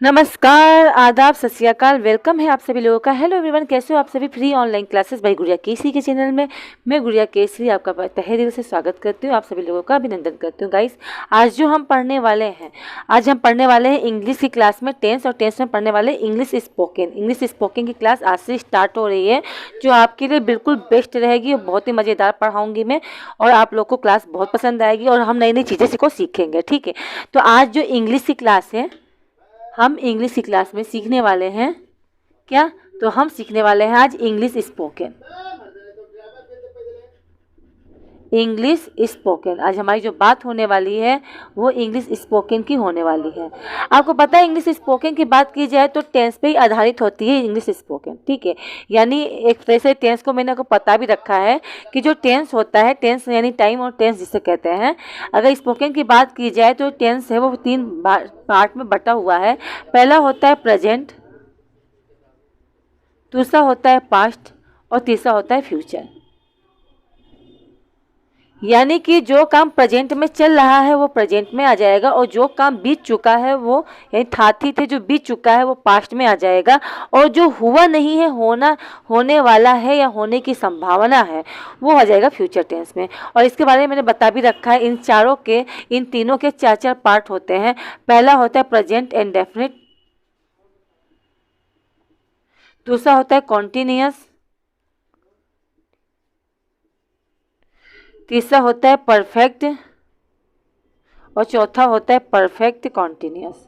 नमस्कार, आदाब, सत श्री अकाल। वेलकम है आप सभी लोगों का। हेलो एवरीवन, कैसे हो आप सभी। फ्री ऑनलाइन क्लासेस बाय गुड़िया केसरी के चैनल में मैं गुड़िया केसरी आपका तहे दिल से स्वागत करती हूँ। आप सभी लोगों का अभिनंदन करती हूँ। गाइस, आज हम पढ़ने वाले हैं इंग्लिश की क्लास में टेंस और टेंस में पढ़ने वाले इंग्लिश स्पोकन की क्लास आज से स्टार्ट हो रही है, जो आपके लिए बिल्कुल बेस्ट रहेगी और बहुत ही मज़ेदार पढ़ाऊँगी मैं, और आप लोग को क्लास बहुत पसंद आएगी और हम नई नई चीज़ें सीखेंगे। ठीक है, तो आज जो इंग्लिश की क्लास है, हम इंग्लिश की क्लास में सीखने वाले हैं क्या, तो हम सीखने वाले हैं आज इंग्लिश स्पोकन। आज हमारी जो बात होने वाली है वो इंग्लिश स्पोकन की होने वाली है। आपको पता है इंग्लिश स्पोकन की बात की जाए तो टेंस पे ही आधारित होती है इंग्लिश स्पोकन। ठीक है, यानी एक तरह से टेंस को मैंने को पता भी रखा है कि जो टेंस होता है, टेंस यानी टाइम और टेंस जिसे कहते हैं, अगर स्पोकन की बात की जाए तो टेंस है वो 3 पार्ट में बटा हुआ है। पहला होता है प्रेजेंट, दूसरा होता है पास्ट और तीसरा होता है फ्यूचर। यानी कि जो काम प्रेजेंट में चल रहा है वो प्रेजेंट में आ जाएगा, और जो काम बीत चुका है वो यानी थाती थे जो बीत चुका है वो पास्ट में आ जाएगा, और जो हुआ नहीं है, होने वाला है या होने की संभावना है वो आ जाएगा फ्यूचर टेंस में। और इसके बारे में मैंने बता भी रखा है, इन तीनों के 4 पार्ट होते हैं। पहला होता है प्रेजेंट इंडेफिनिट, दूसरा होता है कॉन्टिन्यूअस, तीसरा होता है परफेक्ट और चौथा होता है परफेक्ट कॉन्टिन्यूअस।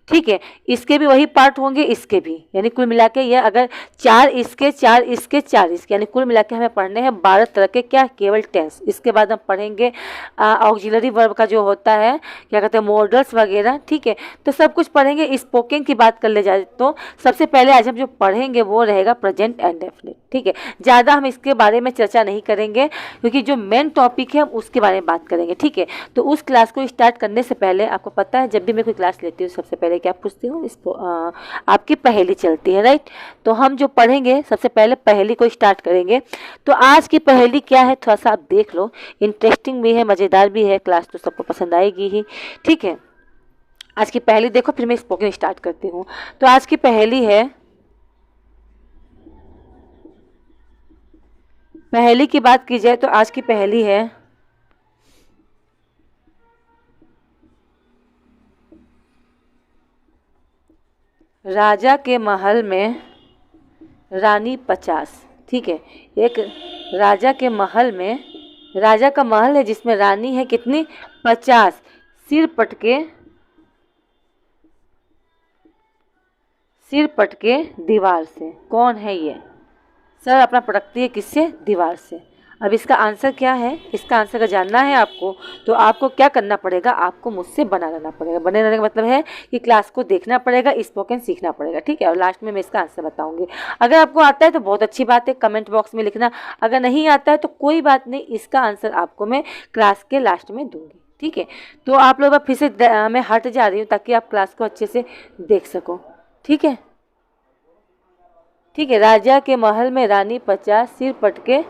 ठीक है, इसके भी वही पार्ट होंगे, इसके भी, यानी कुल मिला के ये अगर 4 इसके 4 इसके 4 इसके, यानी कुल मिला के हमें पढ़ने हैं 12 तरह के क्या, केवल टेंस। इसके बाद हम पढ़ेंगे ऑक्सिलरी वर्ब का जो होता है, क्या कहते हैं, मॉडल्स वगैरह। ठीक है, तो सब कुछ पढ़ेंगे। स्पोकन की बात कर ले जाए तो सबसे पहले आज हम जो पढ़ेंगे वो रहेगा प्रेजेंट इंडेफिनिट। ठीक है, ज़्यादा हम इसके बारे में चर्चा नहीं करेंगे क्योंकि जो मेन टॉपिक है हम उसके बारे में बात करेंगे। ठीक है, तो उस क्लास को स्टार्ट करने से पहले आपको पता है, जब भी मैं कोई क्लास लेती हूँ सबसे पहले क्या पूछती हूँ, इसको आपकी पहेली चलती है, राइट। तो हम जो पढ़ेंगे सबसे पहले पहेली को स्टार्ट करेंगे। तो आज की पहेली क्या है थोड़ा सा आप देख लो, इंटरेस्टिंग भी है, मज़ेदार भी है, क्लास तो सबको पसंद आएगी ही। ठीक है, आज की पहेली देखो, फिर मैं स्पोकन स्टार्ट करती हूँ। तो आज की पहेली है, पहेली की बात की जाए तो आज की पहेली है, राजा के महल में रानी 50। ठीक है, एक राजा के महल में, राजा का महल है जिसमें रानी है कितनी, 50। सिर पटके दीवार से। कौन है ये सर, अपना पटकती है किससे, दीवार से। अब इसका आंसर क्या है, इसका आंसर अगर जानना है आपको तो आपको क्या करना पड़ेगा, आपको मुझसे बना रहना पड़ेगा। बने रहने का मतलब है कि क्लास को देखना पड़ेगा, स्पोकन सीखना पड़ेगा। ठीक है, और लास्ट में मैं इसका आंसर बताऊंगी। अगर आपको आता है तो बहुत अच्छी बात है, कमेंट बॉक्स में लिखना। अगर नहीं आता है तो कोई बात नहीं, इसका आंसर आपको मैं क्लास के लास्ट में दूंगी। ठीक है, तो आप लोग फिर से मैं हट जा रही हूँ ताकि आप क्लास को अच्छे से देख सको। ठीक है, ठीक है, राजा के महल में रानी 50, सिर पटके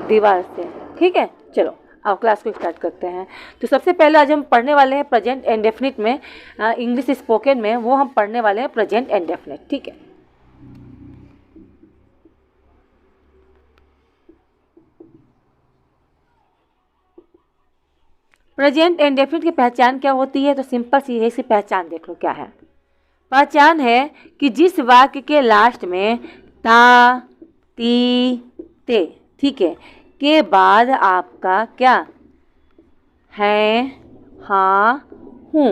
दीवार से। ठीक है, चलो अब क्लास को स्टार्ट करते हैं। तो सबसे पहले आज हम पढ़ने वाले हैं प्रेजेंट इंडेफिनिट में, इंग्लिश स्पोकन में वो हम पढ़ने वाले हैं प्रेजेंट इंडेफिनिट। ठीक है, प्रेजेंट इंडेफिनिट की पहचान क्या होती है, तो सिंपल सी है, इसकी पहचान देख लो क्या है। पहचान है कि जिस वाक्य के लास्ट में ता, ती, ते, ठीक है, के बाद आपका क्या है, हाँ, हूँ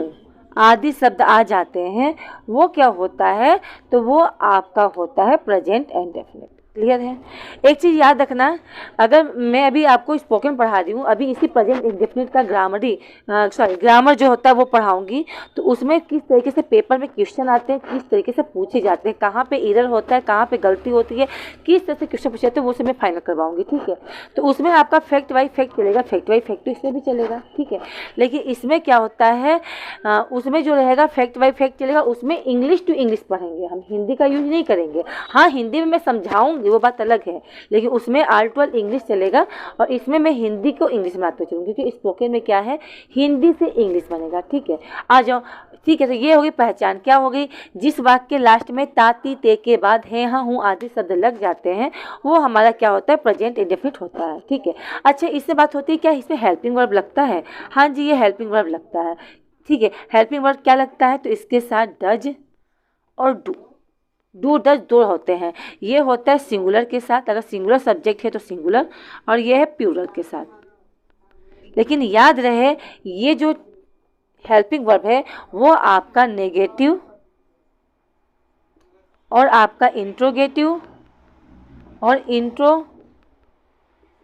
आदि शब्द आ जाते हैं, वो क्या होता है, तो वो आपका होता है प्रेजेंट इंडेफिनिट। क्लियर है। एक चीज़ याद रखना, अगर मैं अभी आपको स्पोकन पढ़ा रही हूँ, अभी इसी प्रेजेंट इंडेफिनिट का ग्रामर जो होता है वो पढ़ाऊंगी, तो उसमें किस तरीके से पेपर में क्वेश्चन आते हैं, किस तरीके से पूछे जाते हैं, कहाँ पे एरर होता है, कहाँ पे गलती होती है, किस तरह से क्वेश्चन पूछे जाते हैं, वो सब मैं फाइनल करवाऊंगी। ठीक है, तो उसमें आपका फैक्ट वाई फैक्ट चलेगा, फैक्ट वाई फैक्ट तो इसमें भी चलेगा। ठीक है, लेकिन इसमें क्या होता है, उसमें जो रहेगा फैक्ट वाई फैक्ट चलेगा, उसमें इंग्लिश टू इंग्लिश पढ़ेंगे, हम हिंदी का यूज नहीं करेंगे। हाँ, हिंदी में मैं समझाऊंगी चलूँगी वो बात अलग है, लेकिन उसमें ऑल टू ऑल इंग्लिश चलेगा और इसमें मैं हिंदी को इंग्लिश में आते चलूँगी, क्योंकि स्पोकन में क्या है, हिंदी से इंग्लिश बनेगा। ठीक है, आ जाओ। ठीक है, तो ये होगी पहचान। क्या हो गई, जिस वाक्य के लास्ट में ता ती ते के बाद है, हाँ, हूँ आदि शब्द लग जाते हैं वो हमारा क्या होता है, प्रेजेंट इंडेफिनिट होता है। ठीक है, अच्छा इससे बात होती है क्या, इसमें हेल्पिंग वर्ब लगता है? हाँ जी, ये हेल्पिंग वर्ब लगता है। ठीक है, हेल्पिंग वर्ब क्या लगता है, तो इसके साथ डज और डू डज दो होते हैं। ये होता है सिंगुलर के साथ, अगर सिंगुलर सब्जेक्ट है तो सिंगुलर, और ये है प्लूरल के साथ। लेकिन याद रहे ये जो हेल्पिंग वर्ब है वो आपका नेगेटिव और आपका इंट्रोगेटिव और इंट्रो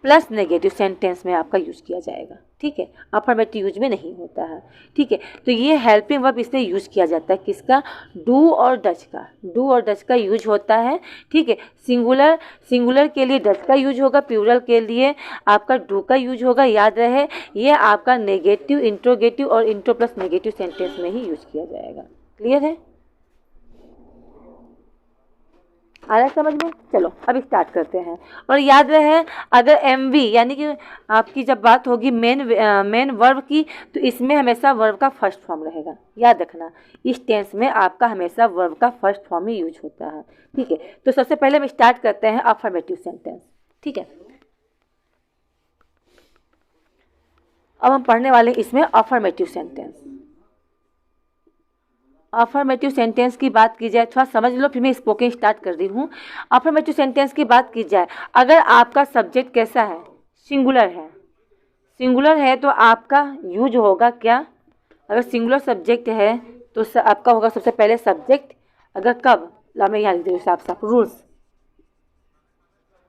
प्लस नेगेटिव सेंटेंस में आपका यूज किया जाएगा। ठीक है, अफर्मेटिव यूज में नहीं होता है। ठीक है, तो ये हेल्पिंग वर्ब इसमें यूज किया जाता है किसका, डू और डज का। डू और डज का यूज होता है। ठीक है, सिंगुलर के लिए डज का यूज होगा, प्लूरल के लिए आपका डू का यूज होगा। याद रहे ये आपका नेगेटिव, इंट्रोगेटिव और इंट्रो प्लस नेगेटिव सेंटेंस में ही यूज किया जाएगा। क्लियर है, आ रहा है समझ में? चलो अब स्टार्ट करते हैं। और याद रहे अगर एमवी यानी कि आपकी जब बात होगी मेन वर्ब की, तो इसमें हमेशा वर्ब का फर्स्ट फॉर्म रहेगा। याद रखना इस टेंस में आपका हमेशा वर्ब का फर्स्ट फॉर्म ही यूज होता है। ठीक है, तो सबसे पहले हम स्टार्ट करते हैं अफर्मेटिव सेंटेंस। ठीक है, अब हम पढ़ने वाले इसमें अफर्मेटिव सेंटेंस। अफर्मेटिव सेंटेंस की बात की जाए, थोड़ा समझ लो फिर मैं स्पोकन स्टार्ट कर रही हूँ। अफर्मेटिव सेंटेंस की बात की जाए, अगर आपका सब्जेक्ट कैसा है, सिंगुलर है तो आपका यूज होगा क्या, अगर सिंगुलर सब्जेक्ट है तो आपका होगा सबसे पहले सब्जेक्ट। अगर कब, ला मैं यहाँ लिख दूँ साफ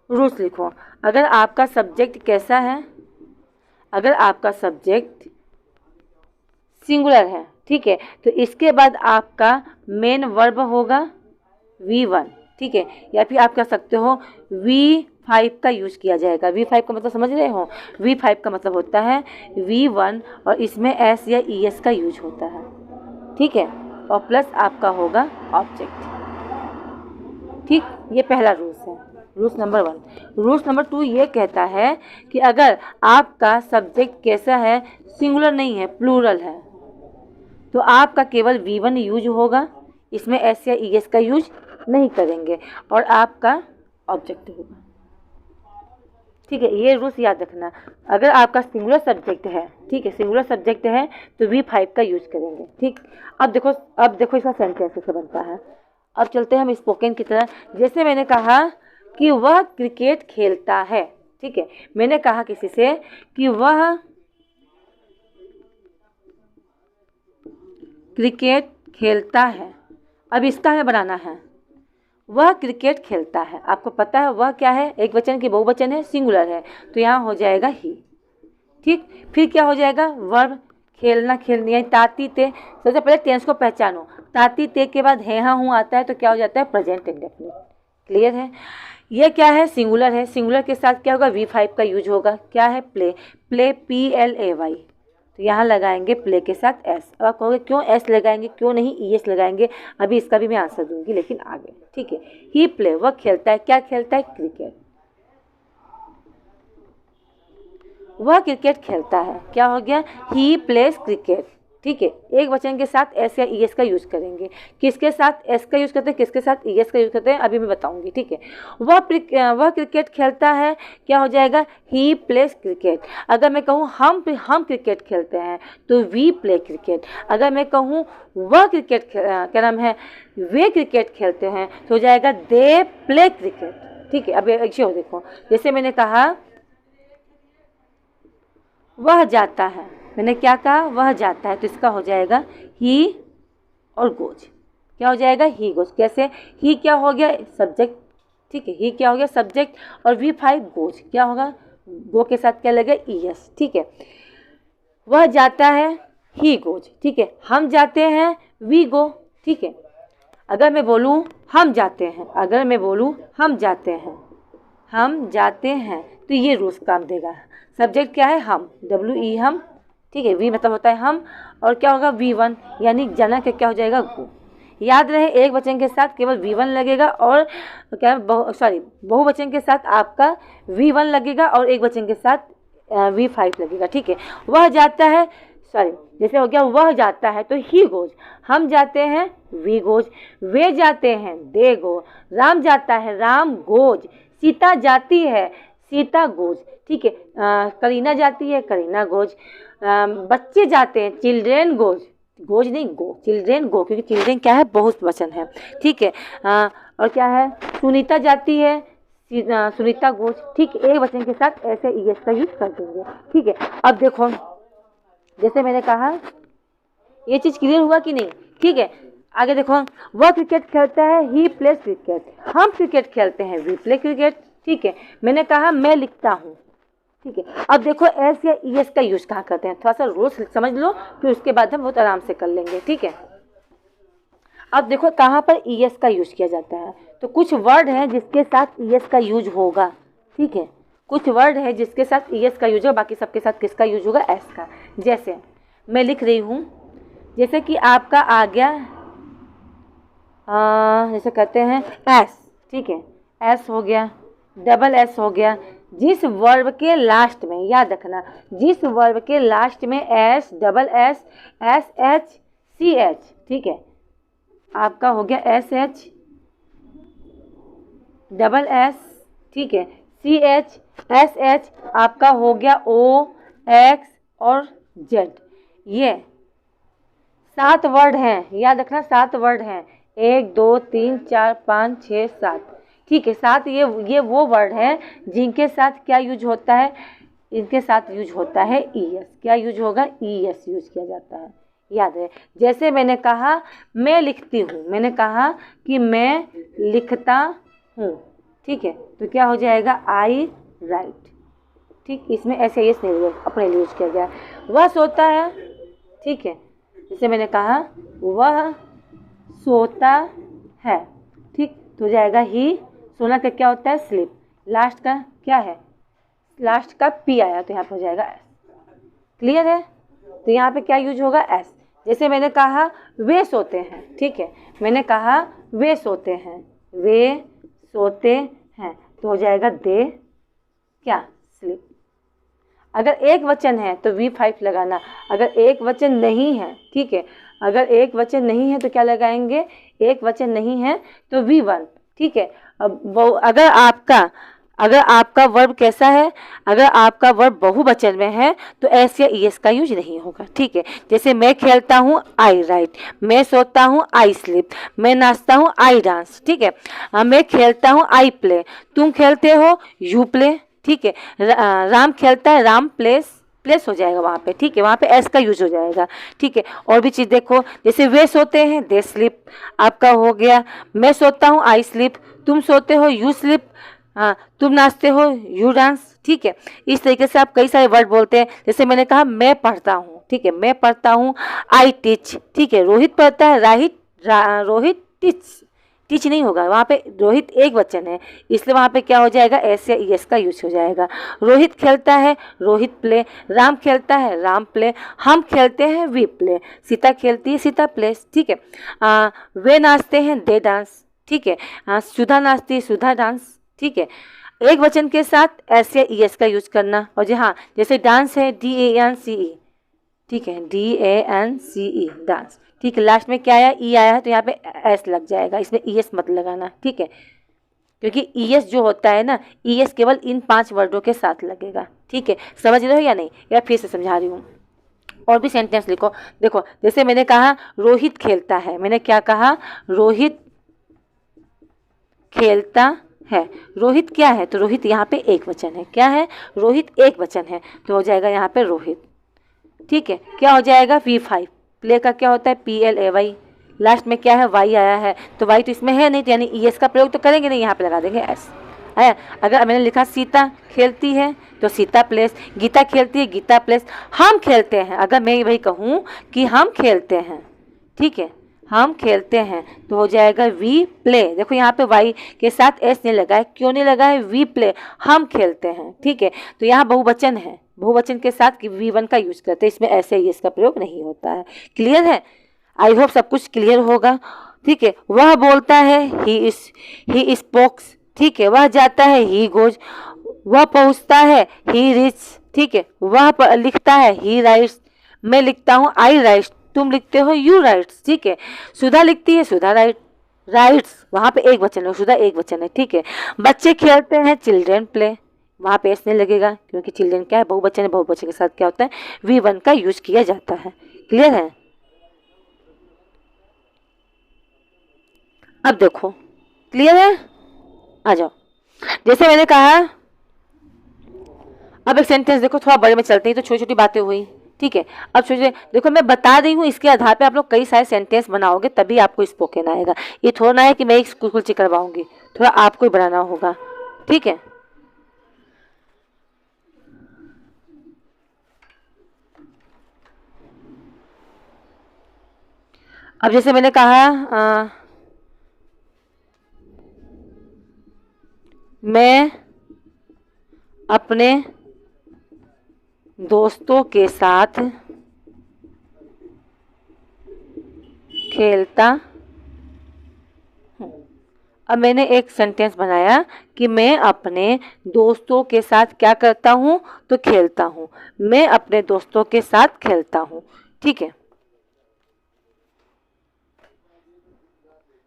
रूल्स लिखो। अगर आपका सब्जेक्ट कैसा है, अगर आपका सब्जेक्ट सिंगुलर है, ठीक है, तो इसके बाद आपका मेन वर्ब होगा V1। ठीक है, या फिर आप कह सकते हो V5 का यूज किया जाएगा। V5 का मतलब समझ रहे हो, V5 का मतलब होता है V1 और इसमें S या ES का यूज होता है। ठीक है, और प्लस आपका होगा ऑब्जेक्ट। ठीक, ये पहला रूल्स है, रूल्स नंबर 1। रूल्स नंबर 2 ये कहता है कि अगर आपका सब्जेक्ट कैसा है, सिंगुलर नहीं है, प्लूरल है, तो आपका केवल V1 यूज होगा, इसमें S या ES का यूज नहीं करेंगे और आपका ऑब्जेक्ट होगा। ठीक है, ये रूल्स याद रखना। अगर आपका सिंगुलर सब्जेक्ट है, ठीक है, सिंगुलर सब्जेक्ट है तो V5 का यूज करेंगे। ठीक, अब देखो इसका सेंटेंस कैसे बनता है। अब चलते हैं हम स्पोकन की तरह। जैसे मैंने कहा कि वह क्रिकेट खेलता है। ठीक है, मैंने कहा किसी से कि वह क्रिकेट खेलता है। अब इसका हमें बनाना है, वह क्रिकेट खेलता है। आपको पता है वह क्या है, एक वचन की बहुवचन है, सिंगुलर है, तो यहाँ हो जाएगा ही। ठीक, फिर क्या हो जाएगा, वर्ब खेलना, खेलनी है, ताती ते। सबसे पहले टेंस को पहचानो, ताती ते के बाद है, हाँ, हूँ आता है तो क्या हो जाता है, प्रेजेंट इंडेफिनिट। क्लियर है, ये क्या है, सिंगुलर है, सिंगुलर के साथ क्या होगा, V5 का यूज होगा। क्या है, प्ले, PLAY, तो यहाँ लगाएंगे प्ले के साथ S। अब आप कहोगे क्यों S लगाएंगे, क्यों नहीं ES लगाएंगे, अभी इसका भी मैं आंसर दूंगी लेकिन आगे। ठीक है, ही प्ले, वह खेलता है, क्या खेलता है, क्रिकेट। वह क्रिकेट खेलता है, क्या हो गया, ही प्लेस क्रिकेट। ठीक है, एक वचन के साथ S या ES का यूज करेंगे। किसके साथ S का यूज करते हैं, किसके साथ ES का यूज करते हैं, अभी मैं बताऊंगी। ठीक है, वह क्रिकेट खेलता है, क्या हो जाएगा, ही प्लेस क्रिकेट। अगर मैं कहूँ हम क्रिकेट खेलते हैं तो वी प्ले क्रिकेट। अगर मैं कहूँ वह क्रिकेट क्या नाम है, वे क्रिकेट खेलते हैं तो हो जाएगा दे प्ले क्रिकेट। ठीक है, अब एक देखो, जैसे मैंने कहा वह जाता है, मैंने क्या कहा, वह जाता है, तो इसका हो जाएगा ही और गोज। क्या हो जाएगा, ही गोज। कैसे, ही क्या हो गया, सब्जेक्ट। ठीक है, ही क्या हो गया, सब्जेक्ट, और V5 गोज, क्या होगा, गो के साथ क्या लगे, ES। ठीक है, वह जाता है, ही गोज। ठीक है, हम जाते हैं, वी गो। ठीक है, अगर मैं बोलूँ हम जाते हैं, अगर मैं बोलूँ हम जाते हैं, तो ये रूल्स काम देगा। सब्जेक्ट क्या है, हम, WE हम। ठीक है, वी मतलब होता है हम, और क्या होगा, V1 यानी जाना का क्या हो जाएगा, गो। याद रहे एक वचन के साथ केवल V1 लगेगा और क्या बहुवचन के साथ आपका V1 लगेगा और एक वचन के साथ V5 लगेगा। ठीक है, वह जाता है, जैसे हो गया वह जाता है तो ही गोज, हम जाते हैं वी गोज, वे जाते हैं दे गो, राम जाता है राम गोज, सीता जाती है सीता गोज। ठीक है, करीना जाती है करीना गोज, बच्चे जाते हैं चिल्ड्रेन गोज, गोज नहीं गो, चिल्ड्रेन गो, क्योंकि चिल्ड्रेन क्या है बहुत वचन है। ठीक है, और क्या है, सुनीता जाती है सुनीता गोज। ठीक, एक वचन के साथ ऐसे ईएस का यूज कर देंगे। ठीक है, अब देखो जैसे मैंने कहा, ये चीज क्लियर हुआ कि नहीं? ठीक है, आगे देखो, वह क्रिकेट खेलता है ही प्लेस क्रिकेट, हम क्रिकेट खेलते हैं वी प्ले क्रिकेट। ठीक है, मैंने कहा मैं लिखता हूँ। ठीक है, अब देखो एस या ईएस का यूज कहाँ करते हैं, थोड़ा सा रूल्स समझ लो, फिर उसके बाद हम बहुत आराम से कर लेंगे। ठीक है, अब देखो कहाँ पर ईएस का यूज किया जाता है, तो कुछ वर्ड हैं जिसके साथ ईएस का यूज होगा। ठीक है, कुछ वर्ड है जिसके साथ ईएस का यूज होगा, बाकी सबके साथ किसका यूज होगा, एस का। जैसे मैं लिख रही हूँ, जैसे कि आपका आ गया जैसे कहते हैं एस। ठीक है, एस हो गया, डबल एस हो गया। जिस वर्ब के लास्ट में, याद रखना, जिस वर्ब के लास्ट में S, double S, S H, C H. ठीक है, आपका हो गया एस एच, डबल एस, ठीक है, सी एच, एस एच, आपका हो गया ओ, एक्स और जेड। ये 7 वर्ड हैं, याद रखना 7 वर्ड हैं, 1 2 3 4 5 6 7। ठीक है, 7 ये वो वर्ड हैं जिनके साथ क्या यूज होता है, इनके साथ यूज होता है ईएस। क्या यूज होगा, ईएस यूज किया जाता है, याद है। जैसे मैंने कहा मैं लिखती हूँ, मैंने कहा कि मैं लिखता हूँ। ठीक है, तो क्या हो जाएगा, आई राइट। ठीक, इसमें ऐसे एस नहीं अपने लिए यूज किया गया। वह सोता है, ठीक है, जैसे मैंने कहा वह सोता है। ठीक, तो हो जाएगा ही, सोना का क्या होता है, स्लीप, लास्ट का क्या है, लास्ट का पी आया तो यहाँ पे हो जाएगा एस। क्लियर है, तो यहाँ पे क्या यूज होगा, एस। जैसे मैंने कहा वे सोते हैं। ठीक है, मैंने कहा वे सोते हैं, वे सोते हैं, तो हो जाएगा दे क्या, स्लीप। अगर एक वचन है तो V5 लगाना, अगर एक वचन नहीं है, ठीक है, अगर एक वचन नहीं है तो क्या लगाएंगे, एक वचन नहीं है तो V1। ठीक है, अब अगर आपका वर्ब कैसा है, अगर आपका वर्ब बहुवचन में है तो एस या ईएस का यूज नहीं होगा। ठीक है, जैसे मैं खेलता हूँ आई राइट, मैं सोता हूँ आई स्लीप, मैं नाचता हूँ आई डांस। ठीक है, मैं खेलता हूँ आई प्ले, तुम खेलते हो यू प्ले। ठीक है, राम खेलता है राम प्लेस हो जाएगा वहाँ पे। ठीक है, वहाँ पे एस का यूज हो जाएगा। ठीक है, और भी चीज़ देखो, जैसे वे सोते हैं दे स्लीप, आपका हो गया मैं सोता हूँ आई स्लीप, तुम सोते हो यू स्लीप, तुम नाचते हो यू डांस। ठीक है, इस तरीके से आप कई सारे वर्ड बोलते हैं। जैसे मैंने कहा मैं पढ़ता हूँ, ठीक है, मैं पढ़ता हूँ आई टीच। ठीक है, रोहित पढ़ता है रोहित टीच नहीं होगा, वहाँ पे रोहित एक वचन है, इसलिए वहाँ पे क्या हो जाएगा, एस या ईएस का यूज हो जाएगा। रोहित खेलता है रोहित प्ले, राम खेलता है राम प्ले, हम खेलते हैं वी प्ले, सीता खेलती है सीता प्लेस। ठीक है, वे नाचते हैं दे डांस। ठीक है, सुधा नाचती है सुधा डांस। ठीक है, एक वचन के साथ एस या ईएस का यूज करना। और जैसे डांस है DANCE। ठीक है, DANCE डांस। ठीक है, लास्ट में क्या आया, ई आया है तो यहाँ पे एस लग जाएगा, इसमें ईएस मत लगाना। ठीक है, क्योंकि ईएस जो होता है ना, ईएस केवल इन 5 वर्डों के साथ लगेगा। ठीक है, समझ रहे हो या नहीं, या फिर से समझा रही हूँ। और भी सेंटेंस लिखो, देखो जैसे मैंने कहा रोहित खेलता है, मैंने क्या कहा, रोहित खेलता है। रोहित क्या है, तो रोहित यहाँ पे एक वचन है। क्या है, रोहित एक वचन है, तो हो जाएगा यहाँ पे रोहित। ठीक है, क्या हो जाएगा, V5। प्ले का क्या होता है, PLAY, लास्ट में क्या है, वाई आया है, तो वाई तो इसमें है नहीं, तो यानी ईएस का प्रयोग तो करेंगे नहीं, यहाँ पे लगा देंगे एस। है, अगर मैंने लिखा सीता खेलती है तो सीता प्लेस, गीता खेलती है गीता प्लेस, हम खेलते हैं, अगर मैं वही कहूँ कि हम खेलते हैं, ठीक है, हम खेलते हैं, तो हो जाएगा वी प्ले। देखो यहाँ पे वाई के साथ एस नहीं लगा है, क्यों नहीं लगा है, वी प्ले, हम खेलते हैं। ठीक है, तो यहाँ बहुवचन है, बहुवचन के साथ V1 का यूज करते हैं, इसमें ऐसे ही इसका प्रयोग नहीं होता है। क्लियर है, आई होप सब कुछ क्लियर होगा। ठीक है, वह बोलता है ही स्पोक्स, ठीक है, वह जाता है ही गोज, वह पहुंचता है ही रीच, ठीक है, वह लिखता है ही राइट्स, मैं लिखता हूँ आई राइट्स, तुम लिखते हो यू राइट्स, ठीक है, सुधा लिखती है सुधा राइट्स, वहां पे एक वचन है, सुधा एक वचन है, ठीक है। बच्चे खेलते हैं चिल्ड्रन प्ले, वहां पे एस नहीं लगेगा क्योंकि चिल्ड्रन क्या है, बहुवचन है, बहुवचन के साथ क्या होता है V1 का यूज किया जाता है। क्लियर है? अब देखो क्लियर है, आ जाओ। जैसे मैंने कहा, अब एक सेंटेंस देखो, थोड़ा बड़े में चलते हैं, तो छोटी छोटी बातें हुई, ठीक है। अब सोचिए, देखो मैं बता रही हूँ, इसके आधार पे आप लोग कई सारे सेंटेंस बनाओगे तभी आपको स्पोकन आएगा। ये थोड़ा ना है कि मैं एक स्कूल करवाऊंगी, थोड़ा आपको ही बनाना होगा, ठीक है। अब जैसे मैंने कहा मैं अपने दोस्तों के साथ खेलता हूँ। अब मैंने एक सेंटेंस बनाया कि मैं अपने दोस्तों के साथ क्या करता हूँ, तो खेलता हूँ। मैं अपने दोस्तों के साथ खेलता हूँ, ठीक है।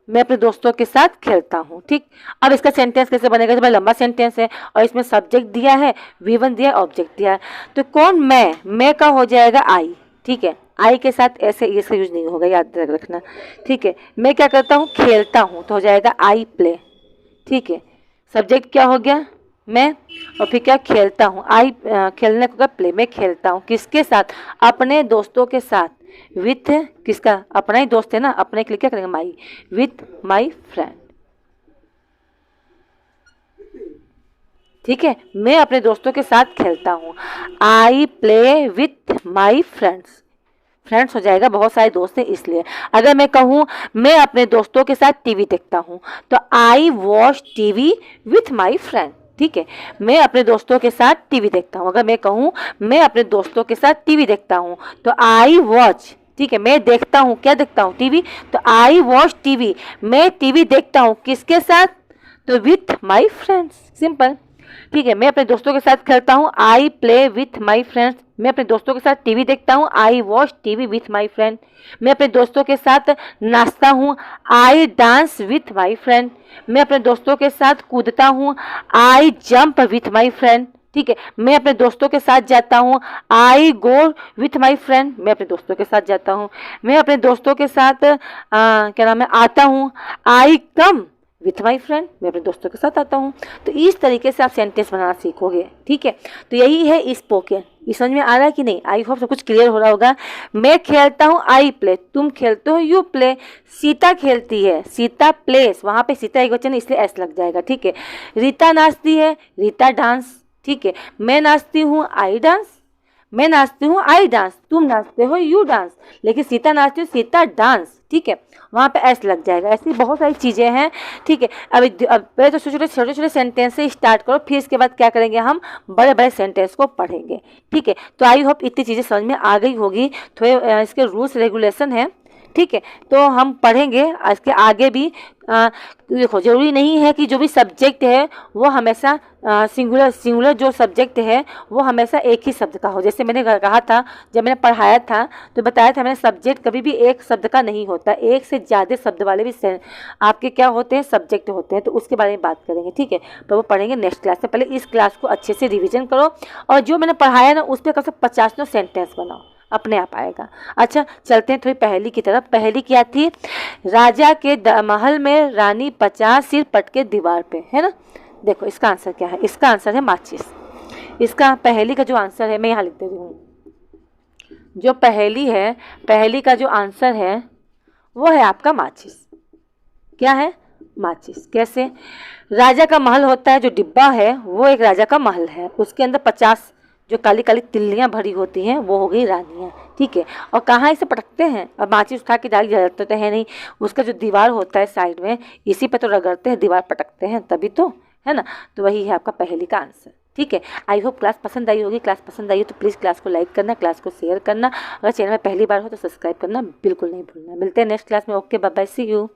मैं अपने दोस्तों के साथ खेलता हूँ, ठीक। अब इसका सेंटेंस कैसे बनेगा, जब लंबा सेंटेंस है और इसमें सब्जेक्ट दिया है, V1 दिया है, ऑब्जेक्ट दिया है, तो कौन, मैं का हो जाएगा आई, ठीक है। आई के साथ ऐसे इसका यूज नहीं होगा, याद रखना, ठीक है। मैं क्या करता हूँ, खेलता हूँ, तो हो जाएगा आई प्ले, ठीक है। सब्जेक्ट क्या हो गया, मैं, और फिर क्या, खेलता हूँ, आई, खेलने को क्या, प्ले, मैं खेलता हूँ किसके साथ, अपने दोस्तों के साथ, विथ, किसका, अपना ही दोस्त है ना, अपने के लिए क्या करेंगे, माई, विथ माई फ्रेंड, ठीक है। मैं अपने दोस्तों के साथ खेलता हूँ, I play with my friends, friends हो जाएगा, बहुत सारे दोस्त हैं इसलिए। अगर मैं कहूँ मैं अपने दोस्तों के साथ टीवी देखता हूँ, तो I watch TV with my friend, ठीक है। मैं अपने दोस्तों के साथ टीवी देखता हूँ, अगर मैं कहूँ मैं अपने दोस्तों के साथ टीवी देखता हूँ, तो आई वॉच, ठीक है, मैं देखता हूँ, क्या देखता हूँ, टीवी, तो आई वॉच टीवी, मैं टीवी देखता हूँ किसके साथ, तो विथ माई फ्रेंड्स, सिंपल, ठीक है। मैं अपने दोस्तों के साथ खेलता हूँ, I play with my friends. मैं अपने दोस्तों के साथ टीवी देखता हूँ, I watch TV with my friend. मैं अपने दोस्तों के साथ नाचता हूँ, I dance with my friend. मैं अपने दोस्तों के साथ कूदता हूँ, I jump with my friend, ठीक है। मैं अपने दोस्तों के साथ जाता हूँ, आई गो विथ माई फ्रेंड, मैं अपने दोस्तों के साथ जाता हूँ। मैं अपने दोस्तों के साथ क्या नाम है, आता हूँ, आई कम विथ माई फ्रेंड, मैं अपने दोस्तों के साथ आता हूँ। तो इस तरीके से आप सेंटेंस बनाना सीखोगे, ठीक है। तो यही है स्पोकन। ये समझ में आ रहा है कि नहीं? आई होप सब कुछ क्लियर हो रहा होगा। मैं खेलता हूँ, आई प्ले, तुम खेलते हो, यू प्ले। सीता खेलती है, सीता प्लेस, वहाँ पे सीता एक वचन इसलिए एस लग जाएगा, ठीक है। रीता नाचती है, रीता डांस, ठीक है। मैं नाचती हूँ, आई डांस, मैं नाचती हूँ, आई डांस, तुम नाचते हो, यू डांस। लेकिन सीता नाचती हो, सीता डांस, ठीक है, वहाँ पे एस लग जाएगा। ऐसी बहुत सारी चीज़ें हैं, ठीक है। अब पहले तो छोटे छोटे सेंटेंस से स्टार्ट करो, फिर इसके बाद क्या करेंगे, हम बड़े बड़े सेंटेंस को पढ़ेंगे, ठीक है। तो आई होप इतनी चीज़ें समझ में आ गई होगी। थोड़े इसके रूल्स रेगुलेशन है, ठीक है, तो हम पढ़ेंगे इसके आगे भी। देखो, जरूरी नहीं है कि जो भी सब्जेक्ट है वो हमेशा सिंगुलर जो सब्जेक्ट है वो हमेशा एक ही शब्द का हो। जैसे मैंने कहा था, जब मैंने पढ़ाया था तो बताया था मैंने, सब्जेक्ट कभी भी एक शब्द का नहीं होता, एक से ज़्यादा शब्द वाले भी आपके क्या होते हैं, सब्जेक्ट होते हैं। तो उसके बारे में बात करेंगे, ठीक है, तो वो पढ़ेंगे नेक्स्ट क्लास में। पहले इस क्लास को अच्छे से रिविजन करो, और जो मैंने पढ़ाया ना उस पर कम से 50 सेंटेंस बनाओ, अपने आप आएगा। अच्छा, चलते हैं थोड़ी पहेली की तरफ। पहेली क्या थी, राजा के महल में रानी 50 सिर पटके दीवार पे, है ना। देखो इसका आंसर क्या है, इसका आंसर है माचिस। इसका पहेली का जो आंसर है मैं यहाँ लिख दे रही हूँ। जो पहेली है, पहेली का जो आंसर है वो है आपका माचिस। क्या है, माचिस। कैसे, राजा का महल होता है, जो डिब्बा है वो एक राजा का महल है, उसके अंदर 50 जो काली काली तिल्लियाँ भरी होती हैं वो हो गई रानियाँ, ठीक है। और कहाँ इसे पटकते हैं, अब माचिस उठा के डाली जाते तो है नहीं, उसका जो दीवार होता है साइड में, इसी पे तो रगड़ते हैं, दीवार पटकते हैं तभी तो, है ना। तो वही है आपका पहेली का आंसर, ठीक है। आई होप क्लास पसंद आई होगी। क्लास पसंद आई हो तो प्लीज़ क्लास को लाइक करना, क्लास को शेयर करना, अगर चैनल में पहली बार हो तो सब्सक्राइब करना बिल्कुल नहीं भूलना। मिलते हैं नेक्स्ट क्लास में। Okay, bye bye, see you.